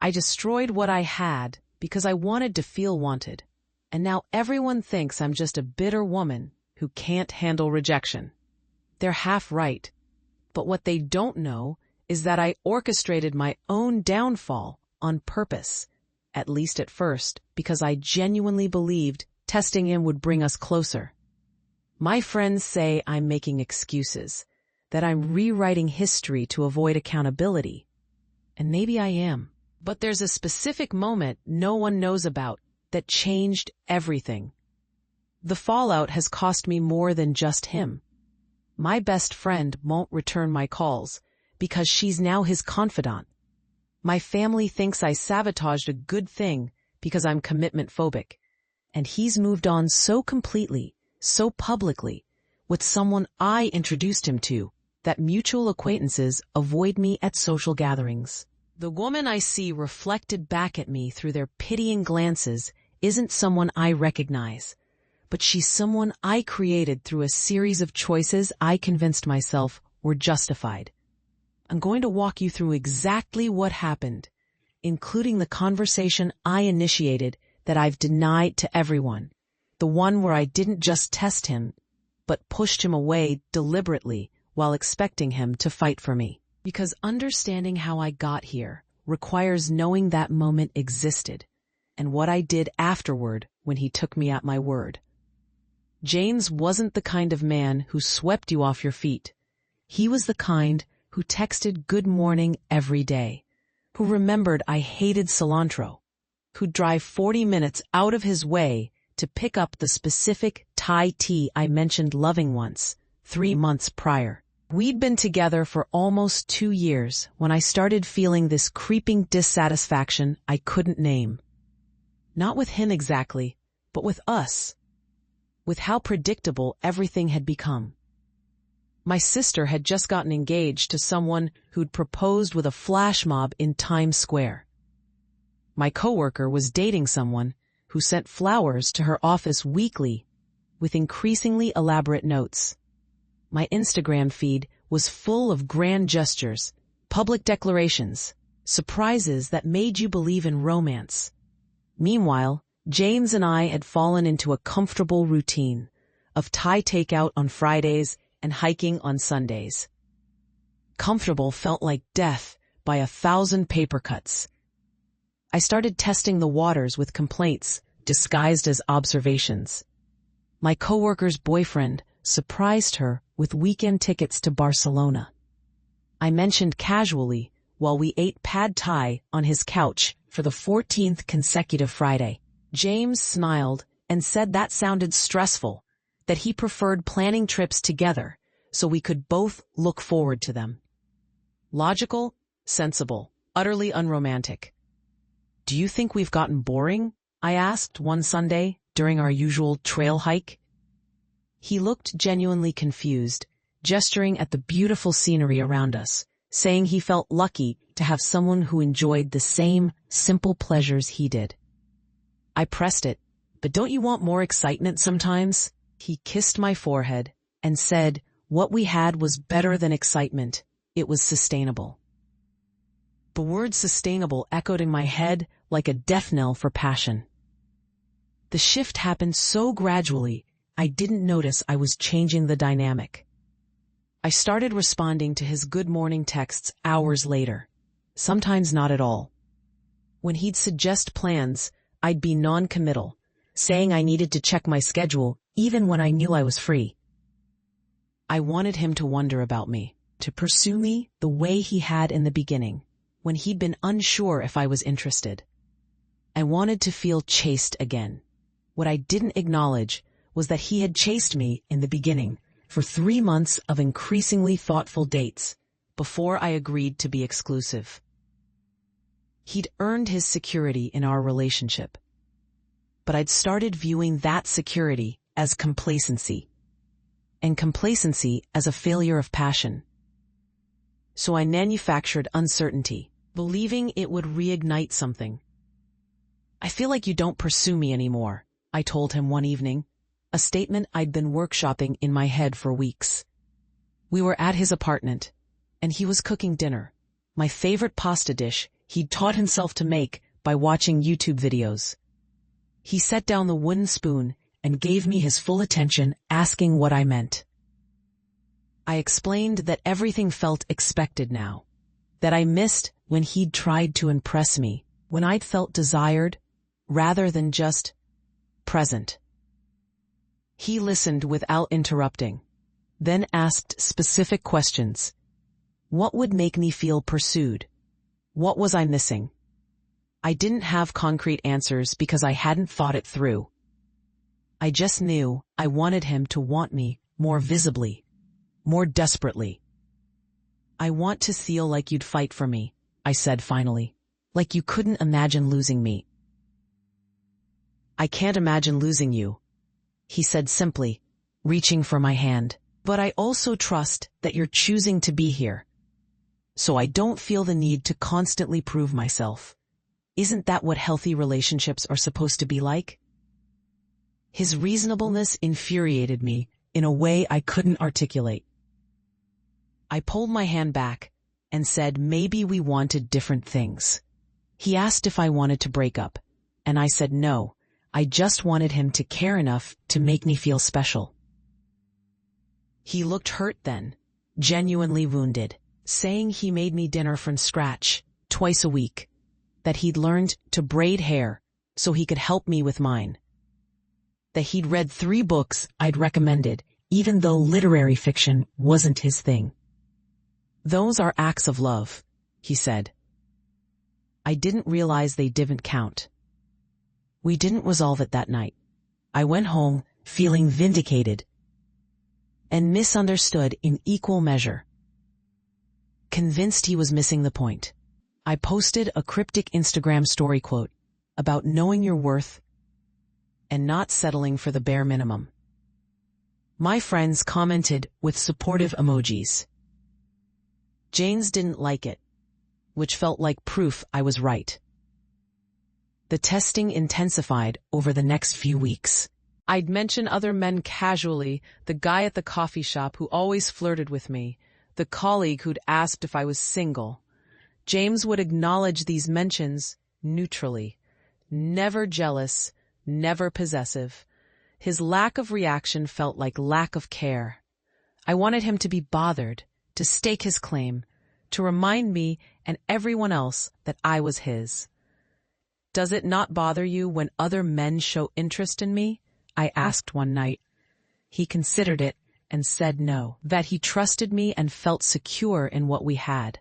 I destroyed what I had because I wanted to feel wanted. And now everyone thinks I'm just a bitter woman who can't handle rejection. They're half right. But what they don't know is that I orchestrated my own downfall on purpose, at least at first, because I genuinely believed testing him would bring us closer. My friends say I'm making excuses, that I'm rewriting history to avoid accountability. And maybe I am. But there's a specific moment no one knows about that changed everything. The fallout has cost me more than just him. My best friend won't return my calls because she's now his confidant. My family thinks I sabotaged a good thing because I'm commitment phobic. And he's moved on so completely, so publicly, with someone I introduced him to, that mutual acquaintances avoid me at social gatherings. The woman I see reflected back at me through their pitying glances isn't someone I recognize, but she's someone I created through a series of choices I convinced myself were justified. I'm going to walk you through exactly what happened, including the conversation I initiated that I've denied to everyone, the one where I didn't just test him, but pushed him away deliberately while expecting him to fight for me. Because understanding how I got here requires knowing that moment existed and what I did afterward when he took me at my word. James wasn't the kind of man who swept you off your feet. He was the kind who texted good morning every day, who remembered I hated cilantro, who'd drive 40 minutes out of his way to pick up the specific Thai tea I mentioned loving once, 3 months prior. We'd been together for almost 2 years when I started feeling this creeping dissatisfaction I couldn't name. Not with him exactly, but with us. With how predictable everything had become. My sister had just gotten engaged to someone who'd proposed with a flash mob in Times Square. My coworker was dating someone who sent flowers to her office weekly with increasingly elaborate notes. My Instagram feed was full of grand gestures, public declarations, surprises that made you believe in romance. Meanwhile, James and I had fallen into a comfortable routine of Thai takeout on Fridays and hiking on Sundays. Comfortable felt like death by 1,000 paper cuts. I started testing the waters with complaints disguised as observations. My coworker's boyfriend surprised her with weekend tickets to Barcelona. I mentioned casually while we ate pad thai on his couch for the 14th consecutive Friday. James smiled and said that sounded stressful, that he preferred planning trips together so we could both look forward to them. Logical, sensible, utterly unromantic. Do you think we've gotten boring? I asked one Sunday during our usual trail hike. He looked genuinely confused, gesturing at the beautiful scenery around us, saying he felt lucky to have someone who enjoyed the same simple pleasures he did. I pressed it, but don't you want more excitement sometimes? He kissed my forehead and said what we had was better than excitement. It was sustainable. The word sustainable echoed in my head like a death knell for passion. The shift happened so gradually, I didn't notice I was changing the dynamic. I started responding to his good morning texts hours later, sometimes not at all. When he'd suggest plans, I'd be non-committal, saying I needed to check my schedule even when I knew I was free. I wanted him to wonder about me, to pursue me the way he had in the beginning, when he'd been unsure if I was interested. I wanted to feel chased again. What I didn't acknowledge was that he had chased me in the beginning for 3 months of increasingly thoughtful dates before I agreed to be exclusive. He'd earned his security in our relationship, but I'd started viewing that security as complacency, and complacency as a failure of passion. So I manufactured uncertainty, believing it would reignite something. I feel like you don't pursue me anymore, I told him one evening, a statement I'd been workshopping in my head for weeks. We were at his apartment, and he was cooking dinner, my favorite pasta dish he'd taught himself to make by watching YouTube videos. He set down the wooden spoon and gave me his full attention, asking what I meant. I explained that everything felt expected now, that I missed when he'd tried to impress me, when I'd felt desired rather than just present. He listened without interrupting, then asked specific questions. What would make me feel pursued? What was I missing? I didn't have concrete answers because I hadn't thought it through. I just knew I wanted him to want me more visibly, more desperately. I want to feel like you'd fight for me, I said finally, like you couldn't imagine losing me. I can't imagine losing you, he said simply, reaching for my hand. But I also trust that you're choosing to be here, so I don't feel the need to constantly prove myself. Isn't that what healthy relationships are supposed to be like? His reasonableness infuriated me in a way I couldn't articulate. I pulled my hand back and said maybe we wanted different things. He asked if I wanted to break up, and I said no, I just wanted him to care enough to make me feel special. He looked hurt then, genuinely wounded, saying he made me dinner from scratch, twice a week, that he'd learned to braid hair so he could help me with mine, that he'd read 3 books I'd recommended, even though literary fiction wasn't his thing. Those are acts of love, he said. I didn't realize they didn't count. We didn't resolve it that night. I went home feeling vindicated and misunderstood in equal measure. Convinced he was missing the point, I posted a cryptic Instagram story quote about knowing your worth and not settling for the bare minimum. My friends commented with supportive emojis. James didn't like it, which felt like proof I was right. The testing intensified over the next few weeks. I'd mention other men casually, the guy at the coffee shop who always flirted with me, the colleague who'd asked if I was single. James would acknowledge these mentions neutrally, never jealous, never possessive. His lack of reaction felt like lack of care. I wanted him to be bothered, to stake his claim, to remind me and everyone else that I was his. Does it not bother you when other men show interest in me? I asked one night. He considered it and said no, that he trusted me and felt secure in what we had.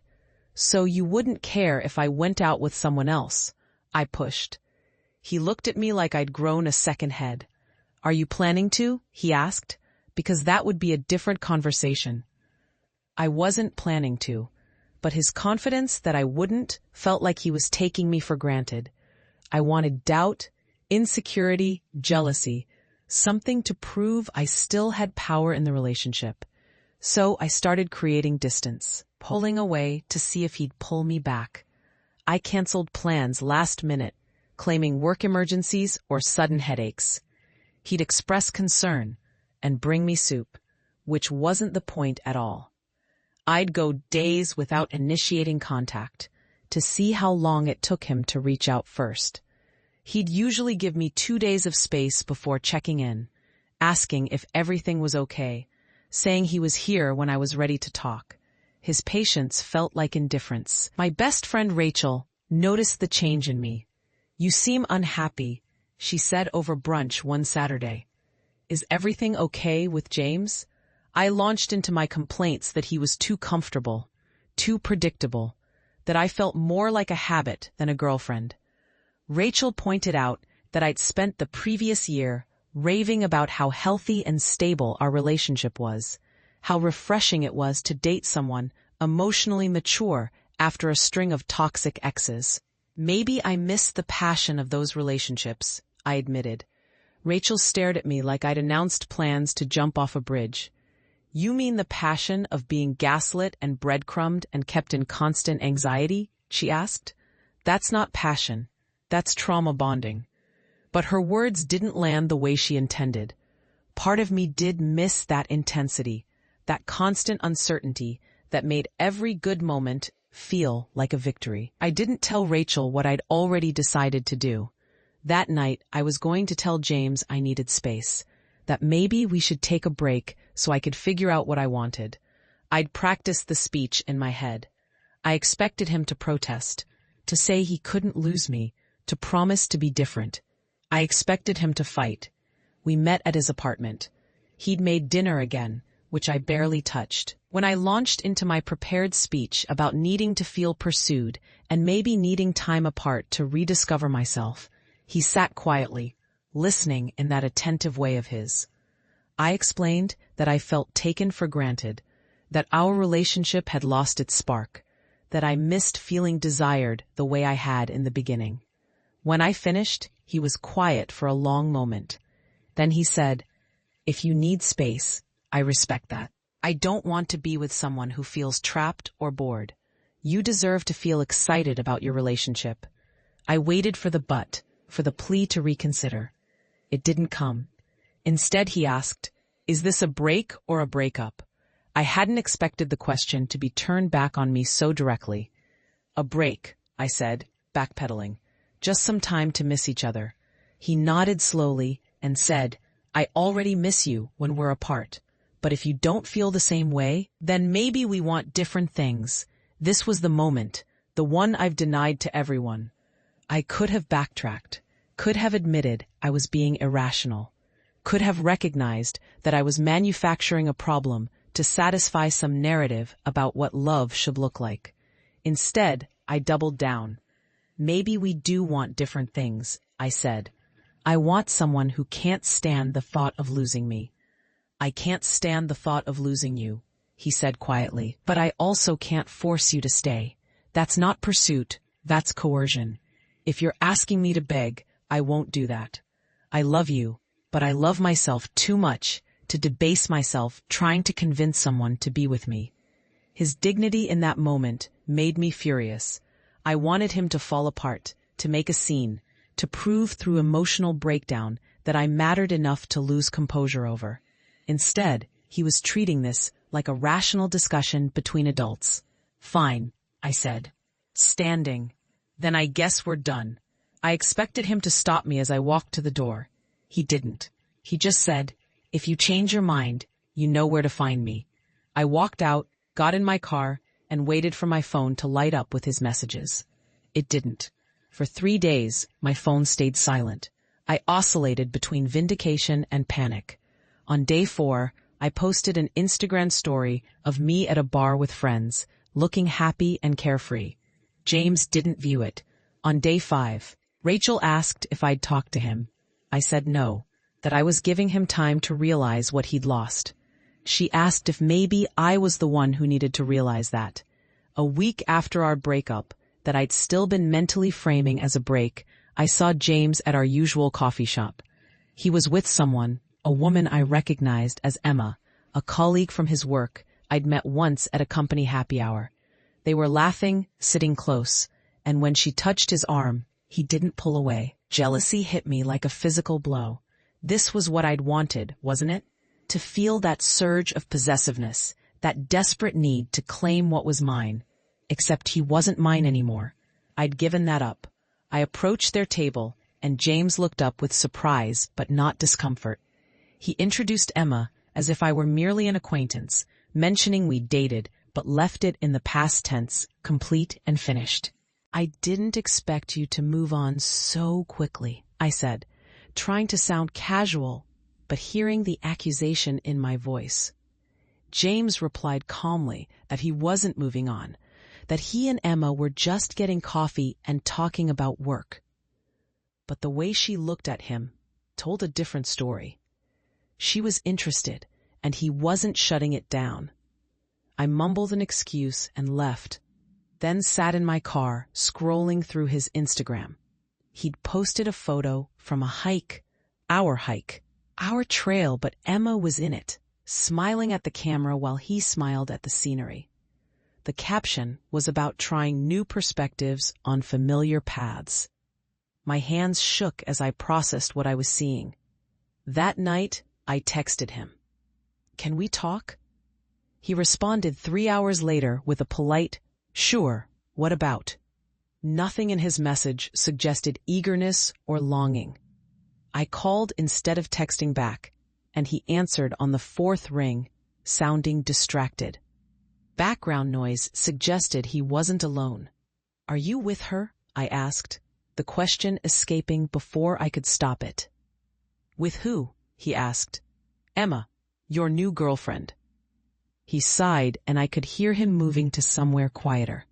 So you wouldn't care if I went out with someone else, I pushed. He looked at me like I'd grown a second head. Are you planning to? He asked, because that would be a different conversation. I wasn't planning to, but his confidence that I wouldn't felt like he was taking me for granted. I wanted doubt, insecurity, jealousy, something to prove I still had power in the relationship. So I started creating distance, pulling away to see if he'd pull me back. I canceled plans last minute, claiming work emergencies or sudden headaches. He'd express concern and bring me soup, which wasn't the point at all. I'd go days without initiating contact to see how long it took him to reach out first. He'd usually give me 2 days of space before checking in, asking if everything was okay, saying he was here when I was ready to talk. His patience felt like indifference. My best friend Rachel noticed the change in me. You seem unhappy, she said over brunch one Saturday. Is everything okay with James? I launched into my complaints that he was too comfortable, too predictable, that I felt more like a habit than a girlfriend. Rachel pointed out that I'd spent the previous year raving about how healthy and stable our relationship was, how refreshing it was to date someone emotionally mature after a string of toxic exes. Maybe I missed the passion of those relationships, I admitted. Rachel stared at me like I'd announced plans to jump off a bridge. You mean the passion of being gaslit and breadcrumbed and kept in constant anxiety? She asked. That's not passion. That's trauma bonding. But her words didn't land the way she intended. Part of me did miss that intensity, that constant uncertainty that made every good moment feel like a victory. I didn't tell Rachel what I'd already decided to do. That night, I was going to tell James I needed space, that maybe we should take a break so I could figure out what I wanted. I'd practiced the speech in my head. I expected him to protest, to say he couldn't lose me, to promise to be different. I expected him to fight. We met at his apartment. He'd made dinner again, which I barely touched. When I launched into my prepared speech about needing to feel pursued and maybe needing time apart to rediscover myself, he sat quietly, listening in that attentive way of his. I explained that I felt taken for granted, that our relationship had lost its spark, that I missed feeling desired the way I had in the beginning. When I finished, he was quiet for a long moment. Then he said, "If you need space, I respect that. I don't want to be with someone who feels trapped or bored. You deserve to feel excited about your relationship." I waited for the but, for the plea to reconsider. It didn't come. Instead, he asked, "Is this a break or a breakup?" I hadn't expected the question to be turned back on me so directly. "A break," I said, backpedaling. "Just some time to miss each other." He nodded slowly and said, "I already miss you when we're apart. But if you don't feel the same way, then maybe we want different things." This was the moment, the one I've denied to everyone. I could have backtracked, could have admitted I was being irrational, could have recognized that I was manufacturing a problem to satisfy some narrative about what love should look like. Instead, I doubled down. "Maybe we do want different things," I said. "I want someone who can't stand the thought of losing me." "I can't stand the thought of losing you," he said quietly, "but I also can't force you to stay. That's not pursuit, that's coercion. If you're asking me to beg, I won't do that. I love you, but I love myself too much to debase myself trying to convince someone to be with me." His dignity in that moment made me furious. I wanted him to fall apart, to make a scene, to prove through emotional breakdown that I mattered enough to lose composure over. Instead, he was treating this like a rational discussion between adults. "Fine," I said, standing. "Then I guess we're done." I expected him to stop me as I walked to the door. He didn't. He just said, "If you change your mind, you know where to find me." I walked out, got in my car, and waited for my phone to light up with his messages. It didn't. For 3 days, my phone stayed silent. I oscillated between vindication and panic. On day 4, I posted an Instagram story of me at a bar with friends, looking happy and carefree. James didn't view it. On day 5, Rachel asked if I'd talked to him. I said no, that I was giving him time to realize what he'd lost. She asked if maybe I was the one who needed to realize that. A week after our breakup, that I'd still been mentally framing as a break, I saw James at our usual coffee shop. He was with someone, a woman I recognized as Emma, a colleague from his work I'd met once at a company happy hour. They were laughing, sitting close, and when she touched his arm, he didn't pull away. Jealousy hit me like a physical blow. This was what I'd wanted, wasn't it? To feel that surge of possessiveness, that desperate need to claim what was mine. Except he wasn't mine anymore. I'd given that up. I approached their table, and James looked up with surprise but not discomfort. He introduced Emma as if I were merely an acquaintance, mentioning we dated, but left it in the past tense, complete and finished. "I didn't expect you to move on so quickly," I said, trying to sound casual, but hearing the accusation in my voice. James replied calmly that he wasn't moving on, that he and Emma were just getting coffee and talking about work. But the way she looked at him told a different story. She was interested, and he wasn't shutting it down. I mumbled an excuse and left, then sat in my car, scrolling through his Instagram. He'd posted a photo from a hike, our trail, but Emma was in it, smiling at the camera while he smiled at the scenery. The caption was about trying new perspectives on familiar paths. My hands shook as I processed what I was seeing. That night, I texted him, "Can we talk?" He responded 3 hours later with a polite, Sure, what about? Nothing in his message suggested eagerness or longing. I called instead of texting back, and he answered on the fourth ring, sounding distracted. Background noise suggested he wasn't alone. Are you with her? I asked, the question escaping before I could stop it. With who? He asked. Emma, your new girlfriend. He sighed, and I could hear him moving to somewhere quieter.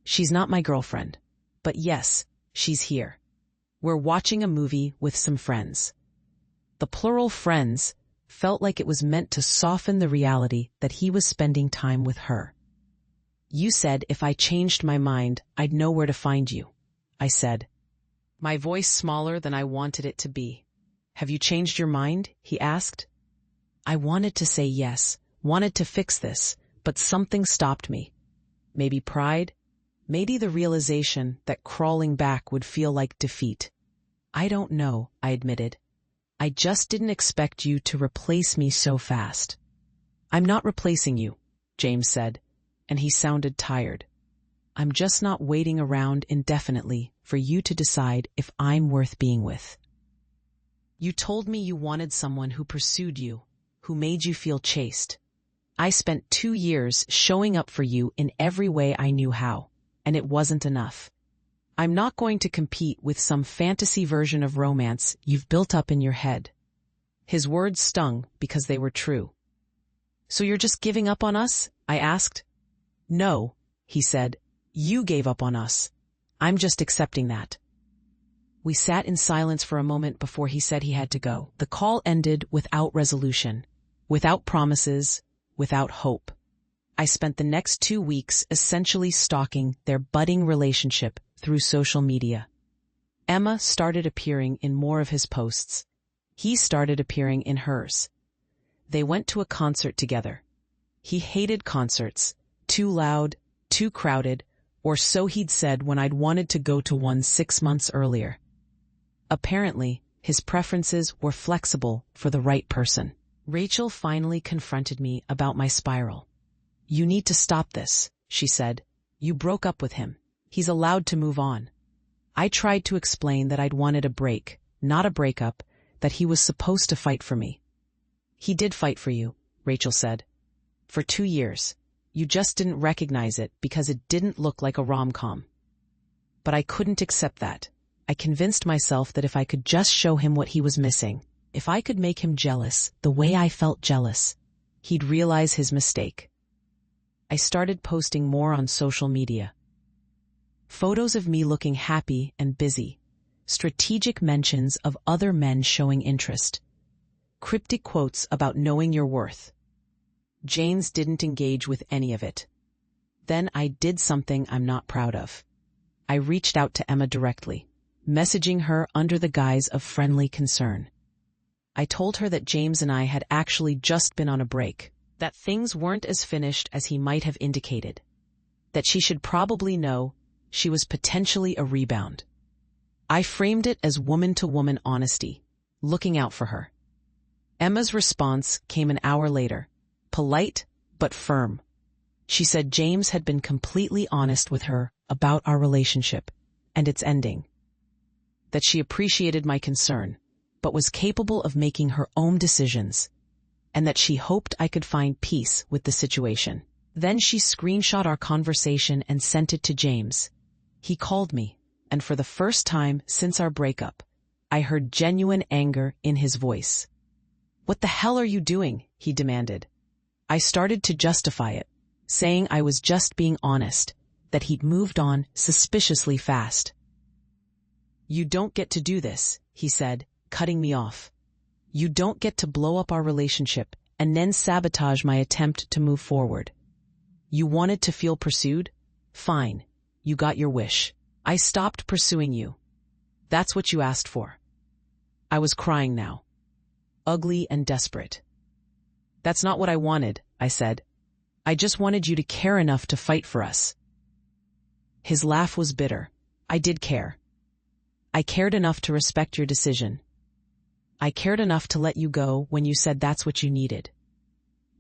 She's not my girlfriend, but yes, she's here. We're watching a movie with some friends. The plural friends felt like it was meant to soften the reality that he was spending time with her. You said if I changed my mind, I'd know where to find you, I said, my voice smaller than I wanted it to be. Have you changed your mind? He asked. I wanted to say yes, wanted to fix this, but something stopped me. Maybe pride? Maybe the realization that crawling back would feel like defeat. I don't know, I admitted. I just didn't expect you to replace me so fast. I'm not replacing you, James said, and he sounded tired. I'm just not waiting around indefinitely for you to decide if I'm worth being with. You told me you wanted someone who pursued you, who made you feel chaste. I spent 2 years showing up for you in every way I knew how, and it wasn't enough. I'm not going to compete with some fantasy version of romance you've built up in your head. His words stung because they were true. So you're just giving up on us? I asked. No, he said. You gave up on us. I'm just accepting that. We sat in silence for a moment before he said he had to go. The call ended without resolution, without promises, without hope. I spent the next 2 weeks essentially stalking their budding relationship through social media. Emma started appearing in more of his posts. He started appearing in hers. They went to a concert together. He hated concerts, too loud, too crowded, or so he'd said when I'd wanted to go to one 6 months earlier. Apparently, his preferences were flexible for the right person. Rachel finally confronted me about my spiral. You need to stop this, she said. You broke up with him. He's allowed to move on. I tried to explain that I'd wanted a break, not a breakup, that he was supposed to fight for me. He did fight for you, Rachel said. For 2 years. You just didn't recognize it because it didn't look like a rom-com. But I couldn't accept that. I convinced myself that if I could just show him what he was missing, if I could make him jealous the way I felt jealous, he'd realize his mistake. I started posting more on social media. Photos of me looking happy and busy, strategic mentions of other men showing interest, cryptic quotes about knowing your worth. James didn't engage with any of it. Then I did something I'm not proud of. I reached out to Emma directly, messaging her under the guise of friendly concern. I told her that James and I had actually just been on a break, that things weren't as finished as he might have indicated, that she should probably know she was potentially a rebound. I framed it as woman-to-woman honesty, looking out for her. Emma's response came an hour later, polite but firm. She said James had been completely honest with her about our relationship and its ending, that she appreciated my concern, but was capable of making her own decisions, and that she hoped I could find peace with the situation. Then she screenshot our conversation and sent it to James. He called me, and for the first time since our breakup, I heard genuine anger in his voice. What the hell are you doing? He demanded. I started to justify it, saying I was just being honest, that he'd moved on suspiciously fast. You don't get to do this, he said, cutting me off. You don't get to blow up our relationship and then sabotage my attempt to move forward. You wanted to feel pursued? Fine. You got your wish. I stopped pursuing you. That's what you asked for. I was crying now. Ugly and desperate. That's not what I wanted, I said. I just wanted you to care enough to fight for us. His laugh was bitter. I did care. I cared enough to respect your decision. I cared enough to let you go when you said that's what you needed.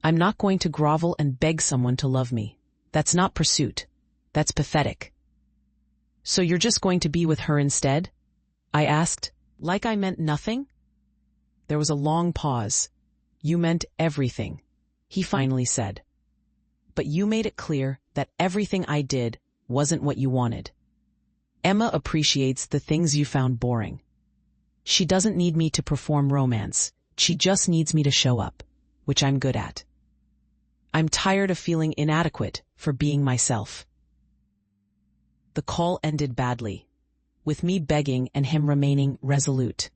I'm not going to grovel and beg someone to love me. That's not pursuit. That's pathetic. So you're just going to be with her instead? I asked, like I meant nothing. There was a long pause. You meant everything, he finally said. But you made it clear that everything I did wasn't what you wanted. Emma appreciates the things you found boring. She doesn't need me to perform romance. She just needs me to show up, which I'm good at. I'm tired of feeling inadequate for being myself. The call ended badly, with me begging and him remaining resolute.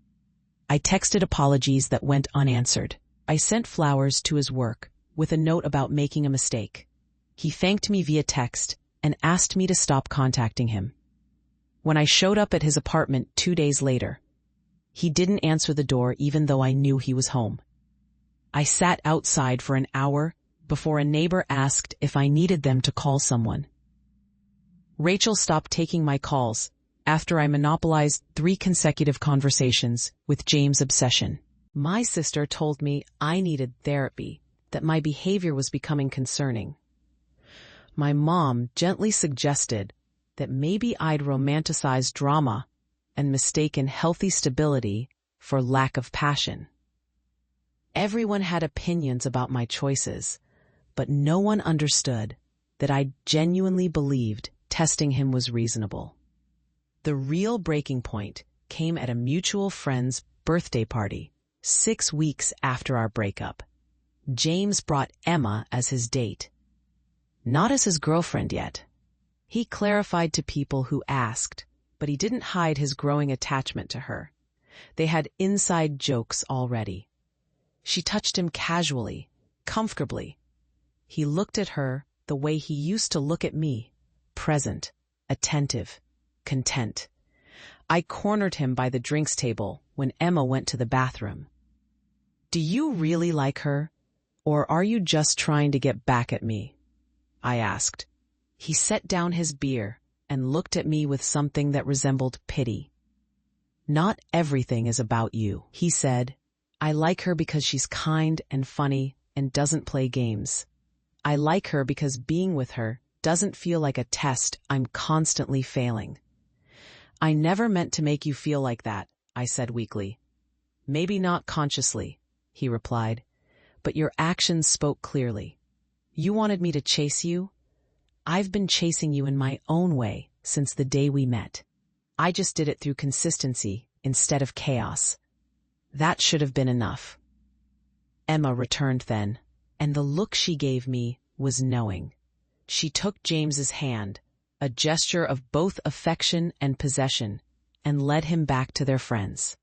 I texted apologies that went unanswered. I sent flowers to his work with a note about making a mistake. He thanked me via text and asked me to stop contacting him. When I showed up at his apartment 2 days later, he didn't answer the door even though I knew he was home. I sat outside for an hour before a neighbor asked if I needed them to call someone. Rachel stopped taking my calls after I monopolized 3 consecutive conversations with James' obsession. My sister told me I needed therapy, that my behavior was becoming concerning. My mom gently suggested that maybe I'd romanticize drama and mistaken healthy stability for lack of passion. Everyone had opinions about my choices, but no one understood that I genuinely believed testing him was reasonable. The real breaking point came at a mutual friend's birthday party, 6 weeks after our breakup. James brought Emma as his date. Not as his girlfriend yet. He clarified to people who asked, but he didn't hide his growing attachment to her. They had inside jokes already. She touched him casually, comfortably. He looked at her the way he used to look at me, present, attentive, content. I cornered him by the drinks table when Emma went to the bathroom. Do you really like her, or are you just trying to get back at me? I asked. He set down his beer and looked at me with something that resembled pity. Not everything is about you, he said. I like her because she's kind and funny and doesn't play games. I like her because being with her doesn't feel like a test I'm constantly failing. I never meant to make you feel like that, I said weakly. Maybe not consciously, he replied, but your actions spoke clearly. You wanted me to chase you? I've been chasing you in my own way since the day we met. I just did it through consistency instead of chaos. That should have been enough. Emma returned then, and the look she gave me was knowing. She took James's hand, a gesture of both affection and possession, and led him back to their friends.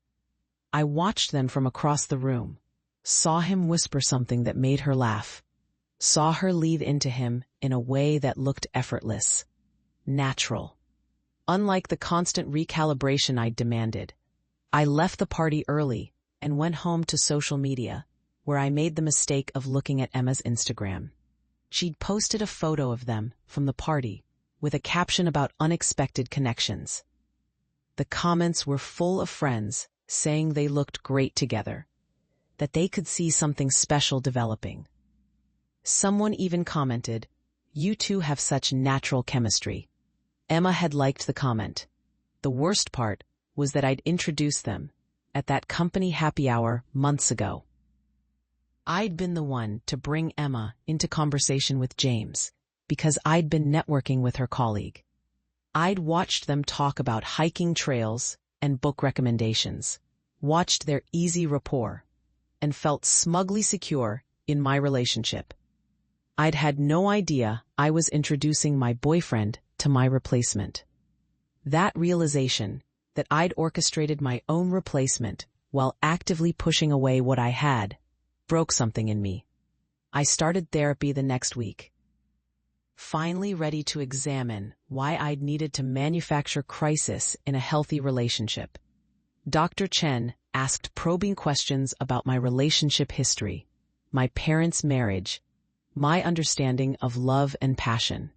I watched them from across the room, saw him whisper something that made her laugh, saw her lead into him in a way that looked effortless, natural. Unlike the constant recalibration I'd demanded, I left the party early and went home to social media, where I made the mistake of looking at Emma's Instagram. She'd posted a photo of them from the party with a caption about unexpected connections. The comments were full of friends saying they looked great together, that they could see something special developing. Someone even commented, "You two have such natural chemistry." Emma had liked the comment. The worst part was that I'd introduced them at that company happy hour months ago. I'd been the one to bring Emma into conversation with James because I'd been networking with her colleague. I'd watched them talk about hiking trails and book recommendations, watched their easy rapport, and felt smugly secure in my relationship. I'd had no idea I was introducing my boyfriend to my replacement. That realization that I'd orchestrated my own replacement while actively pushing away what I had broke something in me. I started therapy the next week, finally ready to examine why I'd needed to manufacture crisis in a healthy relationship. Dr. Chen asked probing questions about my relationship history, my parents' marriage, my understanding of love and passion.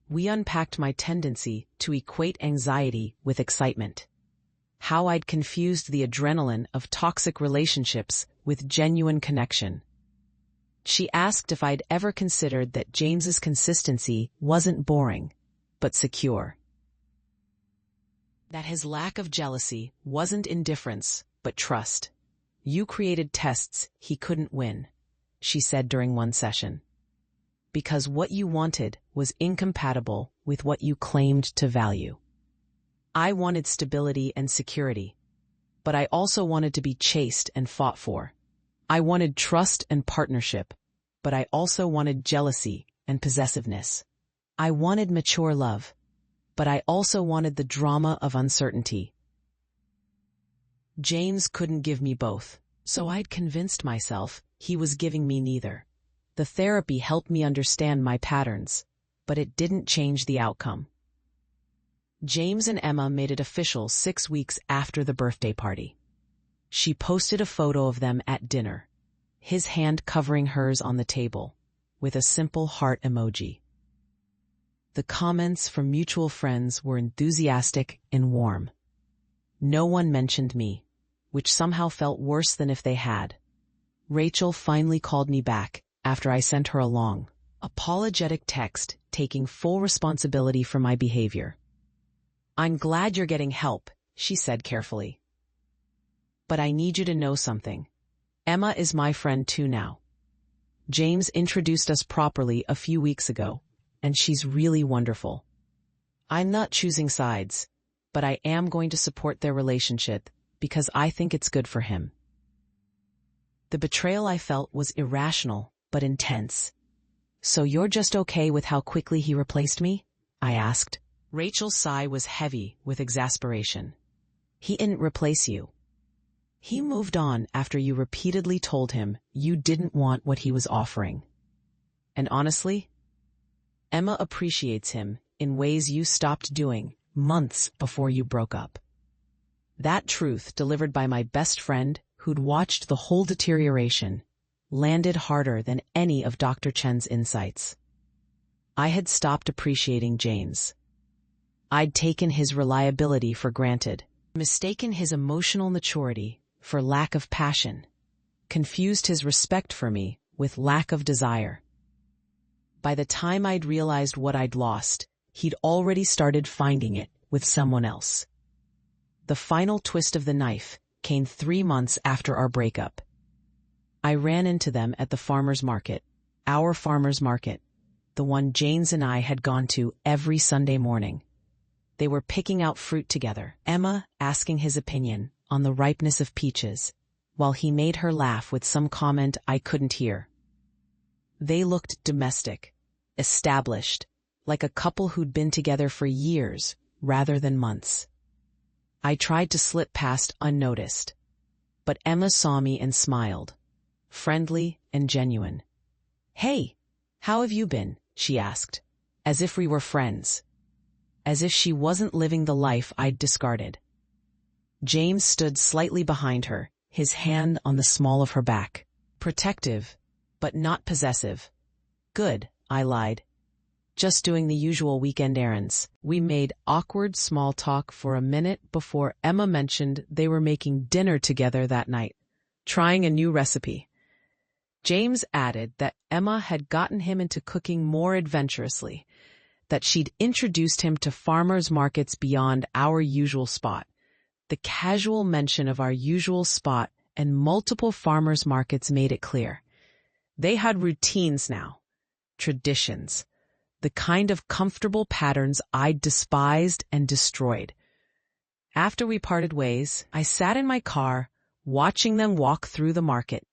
We unpacked my tendency to equate anxiety with excitement, how I'd confused the adrenaline of toxic relationships with genuine connection. She asked if I'd ever considered that James's consistency wasn't boring, but secure. That his lack of jealousy wasn't indifference, but trust. You created tests he couldn't win, she said during one session. Because what you wanted was incompatible with what you claimed to value. I wanted stability and security, but I also wanted to be chased and fought for. I wanted trust and partnership, but I also wanted jealousy and possessiveness. I wanted mature love, but I also wanted the drama of uncertainty. James couldn't give me both, so I'd convinced myself he was giving me neither. The therapy helped me understand my patterns, but it didn't change the outcome. James and Emma made it official 6 weeks after the birthday party. She posted a photo of them at dinner, his hand covering hers on the table, with a simple heart emoji. The comments from mutual friends were enthusiastic and warm. No one mentioned me, which somehow felt worse than if they had. Rachel finally called me back after I sent her a long, apologetic text taking full responsibility for my behavior. "I'm glad you're getting help," she said carefully. "But I need you to know something. Emma is my friend too now. James introduced us properly a few weeks ago, and she's really wonderful. I'm not choosing sides, but I am going to support their relationship because I think it's good for him." The betrayal I felt was irrational, but intense. "So you're just okay with how quickly he replaced me?" I asked. Rachel's sigh was heavy with exasperation. "He didn't replace you. He moved on after you repeatedly told him you didn't want what he was offering. And honestly, Emma appreciates him in ways you stopped doing months before you broke up." That truth, delivered by my best friend who'd watched the whole deterioration, landed harder than any of Dr. Chen's insights. I had stopped appreciating James. I'd taken his reliability for granted, mistaken his emotional maturity for lack of passion, confused his respect for me with lack of desire. By the time I'd realized what I'd lost, he'd already started finding it with someone else. The final twist of the knife came 3 months after our breakup. I ran into them at the farmer's market, our farmer's market, the one James and I had gone to every Sunday morning. They were picking out fruit together, Emma asking his opinion on the ripeness of peaches, while he made her laugh with some comment I couldn't hear. They looked domestic, established, like a couple who'd been together for years rather than months. I tried to slip past unnoticed, but Emma saw me and smiled, friendly and genuine. "Hey, how have you been?" she asked, as if we were friends, as if she wasn't living the life I'd discarded. James stood slightly behind her, his hand on the small of her back, protective, but not possessive. "Good," I lied. "Just doing the usual weekend errands." We made awkward small talk for a minute before Emma mentioned they were making dinner together that night, trying a new recipe. James added that Emma had gotten him into cooking more adventurously, that she'd introduced him to farmers' markets beyond our usual spot. The casual mention of our usual spot and multiple farmers' markets made it clear. They had routines now, traditions, the kind of comfortable patterns I'd despised and destroyed. After we parted ways, I sat in my car, watching them walk through the market,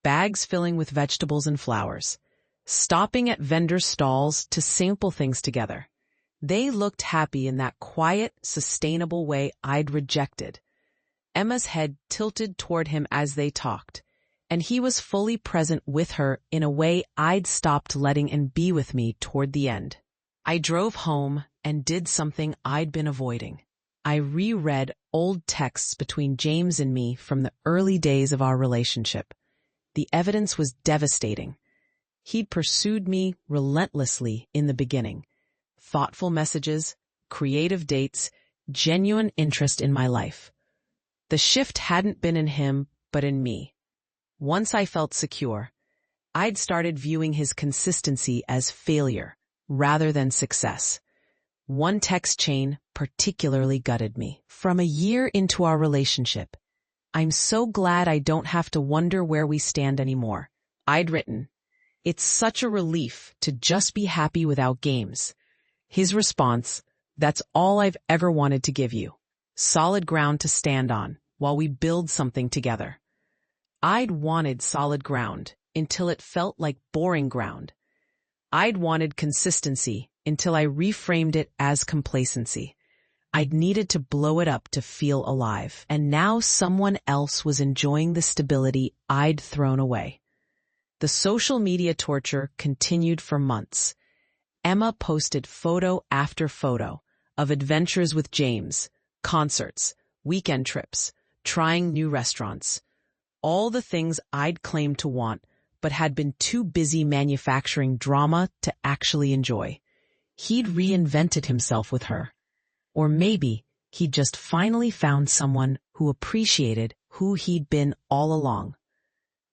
bags filling with vegetables and flowers, stopping at vendor stalls to sample things together. They looked happy in that quiet, sustainable way I'd rejected. Emma's head tilted toward him as they talked, and he was fully present with her in a way I'd stopped letting him be with me toward the end. I drove home and did something I'd been avoiding. I reread old texts between James and me from the early days of our relationship. The evidence was devastating. He'd pursued me relentlessly in the beginning. Thoughtful messages, creative dates, genuine interest in my life. The shift hadn't been in him, but in me. Once I felt secure, I'd started viewing his consistency as failure rather than success. One text chain particularly gutted me. From a year into our relationship, I'm so glad I don't have to wonder where we stand anymore. I'd written, it's such a relief to just be happy without games. His response, that's all I've ever wanted to give you. Solid ground to stand on while we build something together. I'd wanted solid ground until it felt like boring ground. I'd wanted consistency until I reframed it as complacency. I'd needed to blow it up to feel alive, and now someone else was enjoying the stability I'd thrown away. The social media torture continued for months. Emma posted photo after photo of adventures with James, concerts, weekend trips, trying new restaurants. All the things I'd claimed to want, but had been too busy manufacturing drama to actually enjoy. He'd reinvented himself with her. Or maybe he'd just finally found someone who appreciated who he'd been all along.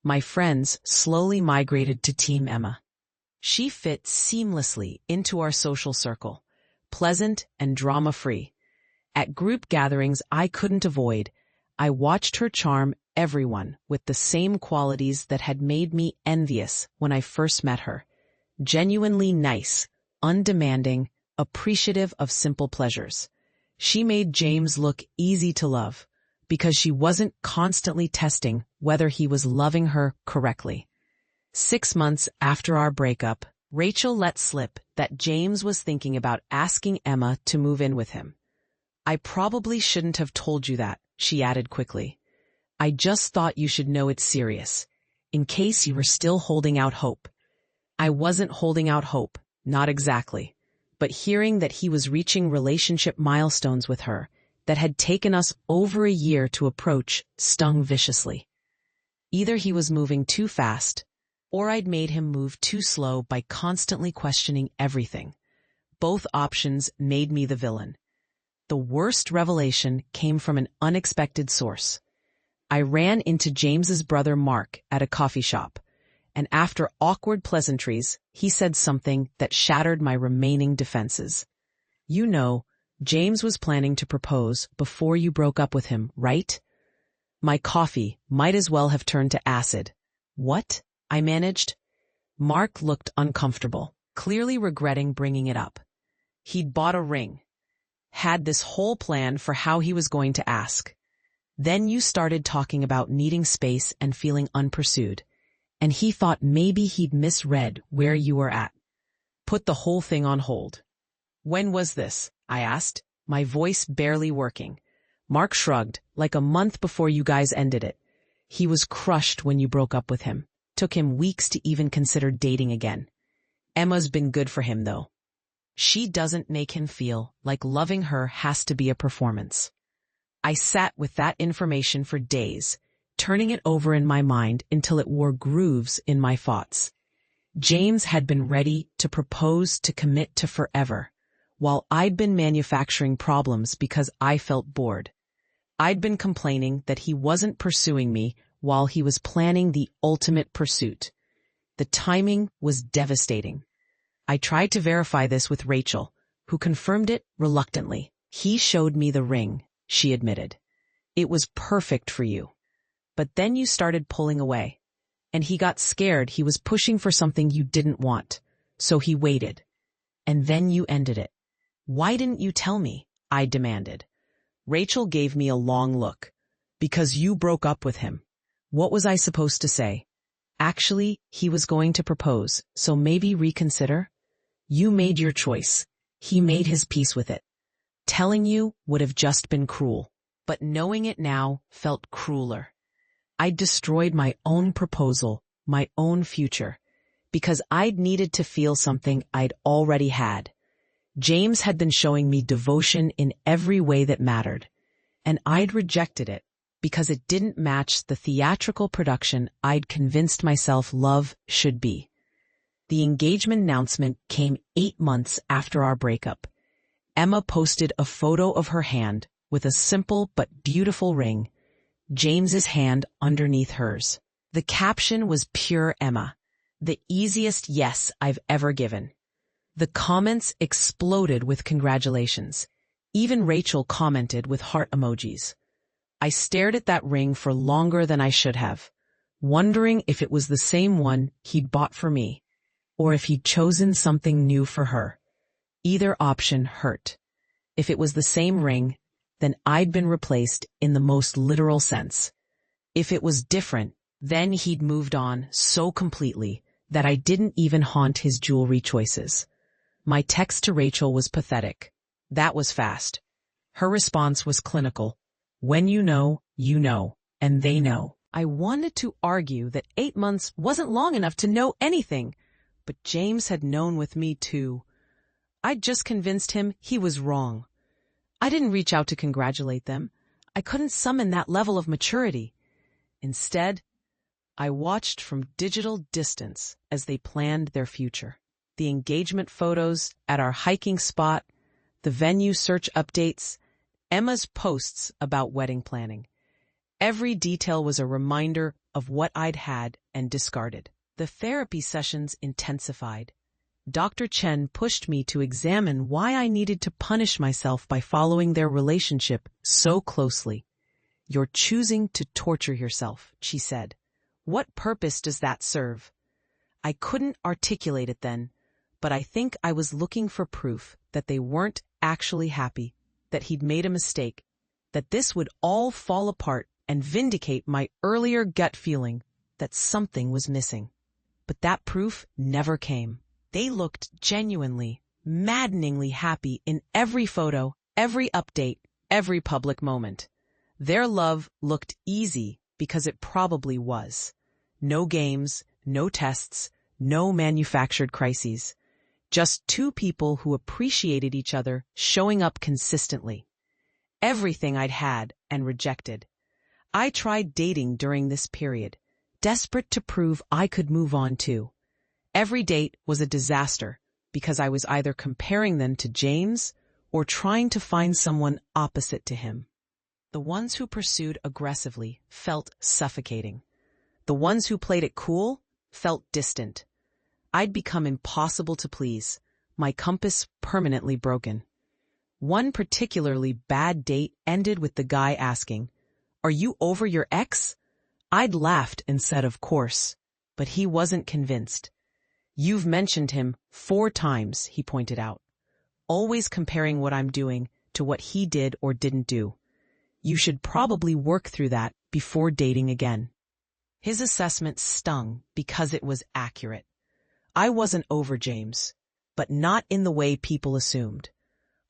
My friends slowly migrated to Team Emma. She fit seamlessly into our social circle, pleasant and drama-free. At group gatherings I couldn't avoid, I watched her charm everyone with the same qualities that had made me envious when I first met her. Genuinely nice, undemanding, appreciative of simple pleasures. She made James look easy to love because she wasn't constantly testing whether he was loving her correctly. 6 months after our breakup, Rachel let slip that James was thinking about asking Emma to move in with him. I probably shouldn't have told you that, she added quickly. I just thought you should know it's serious, in case you were still holding out hope. I wasn't holding out hope, not exactly, but hearing that he was reaching relationship milestones with her that had taken us over a year to approach stung viciously. Either he was moving too fast, or I'd made him move too slow by constantly questioning everything. Both options made me the villain. The worst revelation came from an unexpected source. I ran into James's brother Mark at a coffee shop, and after awkward pleasantries, he said something that shattered my remaining defenses. You know, James was planning to propose before you broke up with him, right? My coffee might as well have turned to acid. What? I managed. Mark looked uncomfortable, clearly regretting bringing it up. He'd bought a ring, had this whole plan for how he was going to ask. Then you started talking about needing space and feeling unpursued, and he thought maybe he'd misread where you were at. Put the whole thing on hold. When was this? I asked, my voice barely working. Mark shrugged, like a month before you guys ended it. He was crushed when you broke up with him. Took him weeks to even consider dating again. Emma's been good for him, though. She doesn't make him feel like loving her has to be a performance. I sat with that information for days, turning it over in my mind until it wore grooves in my thoughts. James had been ready to propose to commit to forever, while I'd been manufacturing problems because I felt bored. I'd been complaining that he wasn't pursuing me while he was planning the ultimate pursuit. The timing was devastating. I tried to verify this with Rachel, who confirmed it reluctantly. He showed me the ring, she admitted. It was perfect for you. But then you started pulling away, and he got scared he was pushing for something you didn't want, so he waited. And then you ended it. Why didn't you tell me? I demanded. Rachel gave me a long look. Because you broke up with him. What was I supposed to say? Actually, he was going to propose, so maybe reconsider? You made your choice. He made his peace with it. Telling you would have just been cruel, but knowing it now felt crueler. I'd destroyed my own proposal, my own future, because I'd needed to feel something I'd already had. James had been showing me devotion in every way that mattered, and I'd rejected it because it didn't match the theatrical production I'd convinced myself love should be. The engagement announcement came 8 months after our breakup. Emma posted a photo of her hand with a simple but beautiful ring, James's hand underneath hers. The caption was pure Emma. the easiest yes I've ever given. The comments exploded with congratulations. Even Rachel commented with heart emojis. I stared at that ring for longer than I should have, wondering if it was the same one he'd bought for me, or if he'd chosen something new for her. Either option hurt. If it was the same ring, then I'd been replaced in the most literal sense. If it was different, then he'd moved on so completely that I didn't even haunt his jewelry choices. My text to Rachel was pathetic. That was fast. Her response was clinical. When you know, and they know. I wanted to argue that 8 months wasn't long enough to know anything, but James had known with me too. I'd just convinced him he was wrong. I didn't reach out to congratulate them. I couldn't summon that level of maturity. Instead, I watched from digital distance as they planned their future. The engagement photos at our hiking spot, the venue search updates, Emma's posts about wedding planning. Every detail was a reminder of what I'd had and discarded. The therapy sessions intensified. Dr. Chen pushed me to examine why I needed to punish myself by following their relationship so closely. You're choosing to torture yourself, she said. What purpose does that serve? I couldn't articulate it then, but I think I was looking for proof that they weren't actually happy, that he'd made a mistake, that this would all fall apart and vindicate my earlier gut feeling that something was missing. But that proof never came. They looked genuinely, maddeningly happy in every photo, every update, every public moment. Their love looked easy because it probably was. No games, no tests, no manufactured crises. Just two people who appreciated each other showing up consistently. Everything I'd had and rejected. I tried dating during this period, desperate to prove I could move on too. Every date was a disaster because I was either comparing them to James or trying to find someone opposite to him. The ones who pursued aggressively felt suffocating. The ones who played it cool felt distant. I'd become impossible to please, my compass permanently broken. One particularly bad date ended with the guy asking, "Are you over your ex?" I'd laughed and said, "Of course," but he wasn't convinced. "You've mentioned him 4 times, he pointed out. "Always comparing what I'm doing to what he did or didn't do. You should probably work through that before dating again." His assessment stung because it was accurate. I wasn't over James, but not in the way people assumed.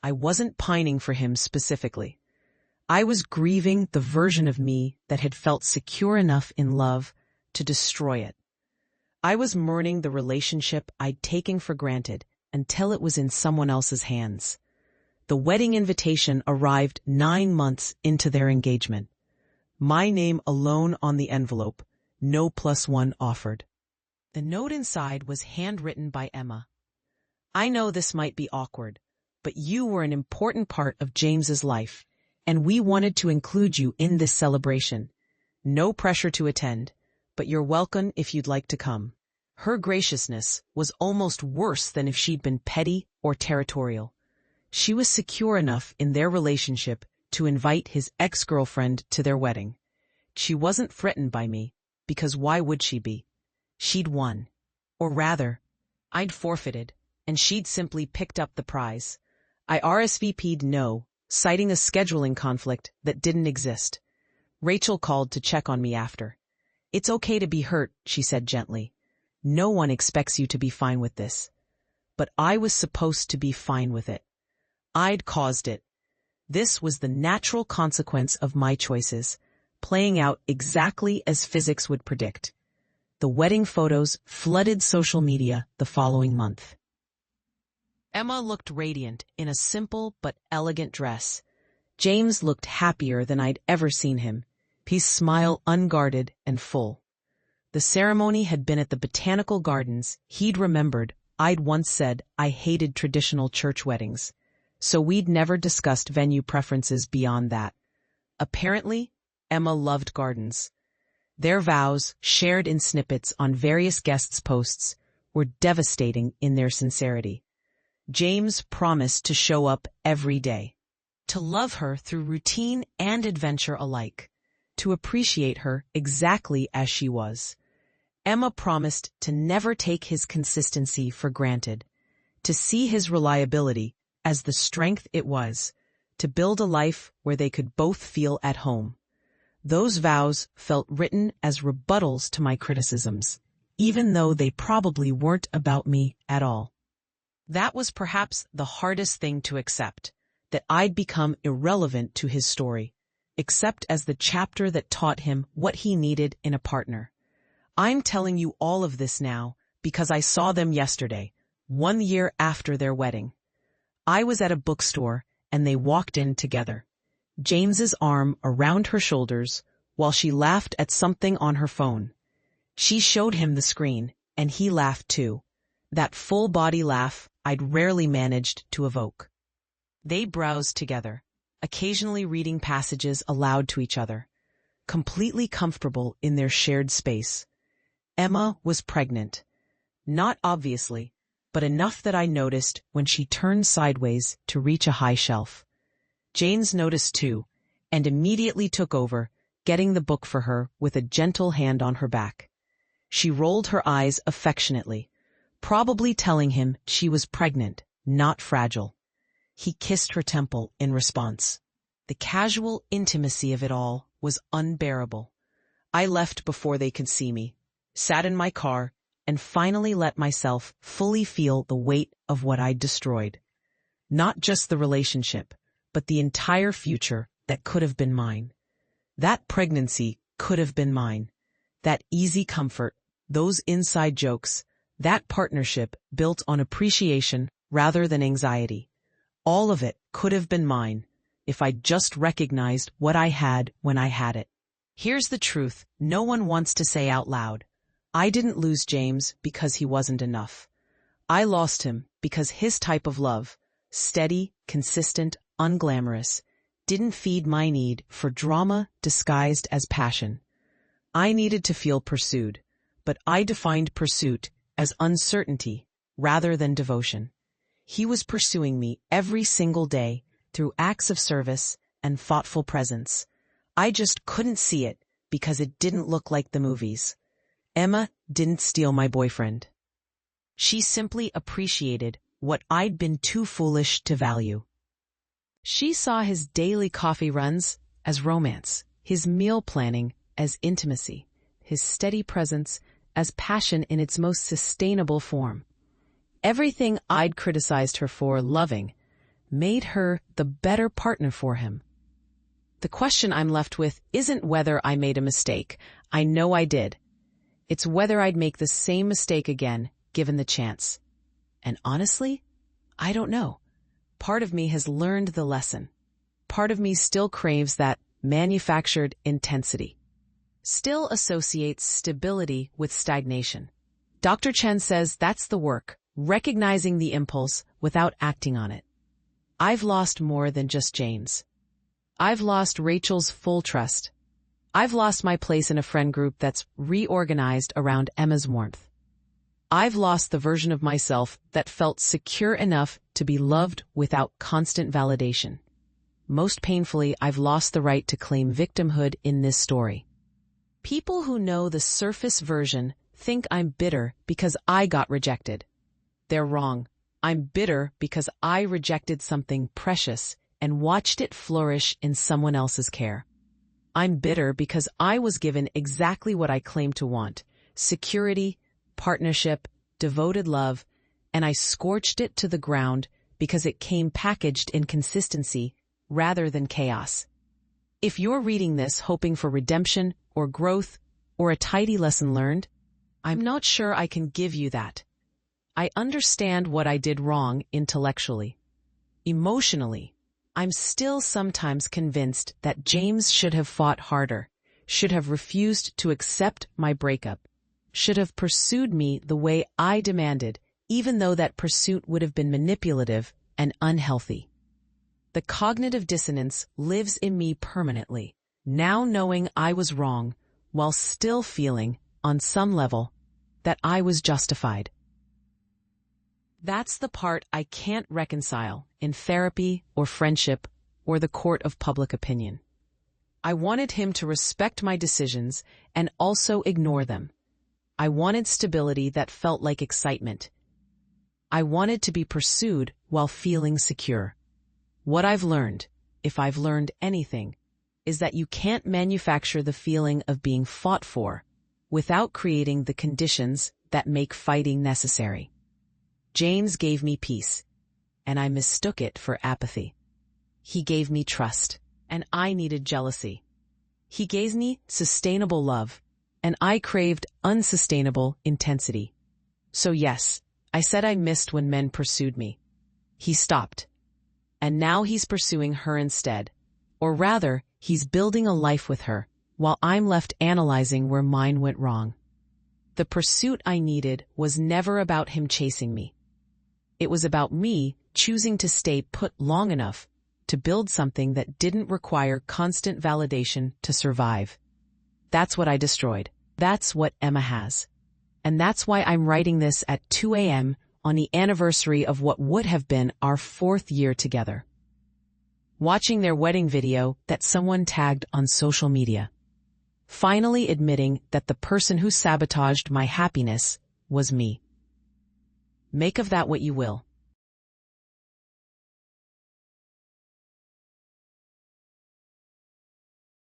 I wasn't pining for him specifically. I was grieving the version of me that had felt secure enough in love to destroy it. I was mourning the relationship I'd taken for granted until it was in someone else's hands. The wedding invitation arrived 9 months into their engagement. My name alone on the envelope, no +1 offered. The note inside was handwritten by Emma. "I know this might be awkward, but you were an important part of James's life, and we wanted to include you in this celebration. No pressure to attend, but you're welcome if you'd like to come." Her graciousness was almost worse than if she'd been petty or territorial. She was secure enough in their relationship to invite his ex-girlfriend to their wedding. She wasn't threatened by me, because why would she be? She'd won. Or rather, I'd forfeited, and she'd simply picked up the prize. I RSVP'd no, citing a scheduling conflict that didn't exist. Rachel called to check on me after. "It's okay to be hurt," she said gently. "No one expects you to be fine with this." But I was supposed to be fine with it. I'd caused it. This was the natural consequence of my choices, playing out exactly as physics would predict. The wedding photos flooded social media the following month. Emma looked radiant in a simple but elegant dress. James looked happier than I'd ever seen him, his smile unguarded and full. The ceremony had been at the Botanical Gardens. He'd remembered I'd once said I hated traditional church weddings, so we'd never discussed venue preferences beyond that. Apparently, Emma loved gardens. Their vows, shared in snippets on various guests' posts, were devastating in their sincerity. James promised to show up every day, to love her through routine and adventure alike, to appreciate her exactly as she was. Emma promised to never take his consistency for granted, to see his reliability as the strength it was, to build a life where they could both feel at home. Those vows felt written as rebuttals to my criticisms, even though they probably weren't about me at all. That was perhaps the hardest thing to accept, that I'd become irrelevant to his story, except as the chapter that taught him what he needed in a partner. I'm telling you all of this now because I saw them yesterday, 1 year after their wedding. I was at a bookstore and they walked in together, James's arm around her shoulders while she laughed at something on her phone. She showed him the screen and he laughed too, that full body laugh I'd rarely managed to evoke. They browsed together, occasionally reading passages aloud to each other, completely comfortable in their shared space. Emma was pregnant. Not obviously, but enough that I noticed when she turned sideways to reach a high shelf. James noticed too, and immediately took over, getting the book for her with a gentle hand on her back. She rolled her eyes affectionately, probably telling him she was pregnant, not fragile. He kissed her temple in response. The casual intimacy of it all was unbearable. I left before they could see me, sat in my car, and finally let myself fully feel the weight of what I'd destroyed. Not just the relationship, but the entire future that could have been mine. That pregnancy could have been mine. That easy comfort, those inside jokes, that partnership built on appreciation rather than anxiety. All of it could have been mine if I'd just recognized what I had when I had it. Here's the truth no one wants to say out loud. I didn't lose James because he wasn't enough. I lost him because his type of love, steady, consistent, unglamorous, didn't feed my need for drama disguised as passion. I needed to feel pursued, but I defined pursuit as uncertainty rather than devotion. He was pursuing me every single day through acts of service and thoughtful presence. I just couldn't see it because it didn't look like the movies. Emma didn't steal my boyfriend. She simply appreciated what I'd been too foolish to value. She saw his daily coffee runs as romance, his meal planning as intimacy, his steady presence as passion in its most sustainable form. Everything I'd criticized her for loving made her the better partner for him. The question I'm left with isn't whether I made a mistake. I know I did. It's whether I'd make the same mistake again, given the chance. And honestly, I don't know. Part of me has learned the lesson. Part of me still craves that manufactured intensity. Still associates stability with stagnation. Dr. Chen says that's the work, recognizing the impulse without acting on it. I've lost more than just James. I've lost Rachel's full trust. I've lost my place in a friend group that's reorganized around Emma's warmth. I've lost the version of myself that felt secure enough to be loved without constant validation. Most painfully, I've lost the right to claim victimhood in this story. People who know the surface version think I'm bitter because I got rejected. They're wrong. I'm bitter because I rejected something precious and watched it flourish in someone else's care. I'm bitter because I was given exactly what I claimed to want: security, partnership, devoted love, and I scorched it to the ground because it came packaged in consistency rather than chaos. If you're reading this hoping for redemption or growth or a tidy lesson learned, I'm not sure I can give you that. I understand what I did wrong intellectually. Emotionally, I'm still sometimes convinced that James should have fought harder, should have refused to accept my breakup, should have pursued me the way I demanded, even though that pursuit would have been manipulative and unhealthy. The cognitive dissonance lives in me permanently, now knowing I was wrong, while still feeling, on some level, that I was justified. That's the part I can't reconcile in therapy or friendship or the court of public opinion. I wanted him to respect my decisions and also ignore them. I wanted stability that felt like excitement. I wanted to be pursued while feeling secure. What I've learned, if I've learned anything, is that you can't manufacture the feeling of being fought for without creating the conditions that make fighting necessary. James gave me peace, and I mistook it for apathy. He gave me trust, and I needed jealousy. He gave me sustainable love, and I craved unsustainable intensity. So yes, I said I missed when men pursued me. He stopped. And now he's pursuing her instead. Or rather, he's building a life with her, while I'm left analyzing where mine went wrong. The pursuit I needed was never about him chasing me. It was about me choosing to stay put long enough to build something that didn't require constant validation to survive. That's what I destroyed. That's what Emma has. And that's why I'm writing this at 2 a.m. on the anniversary of what would have been our 4th year together. Watching their wedding video that someone tagged on social media. Finally admitting that the person who sabotaged my happiness was me. Make of that what you will.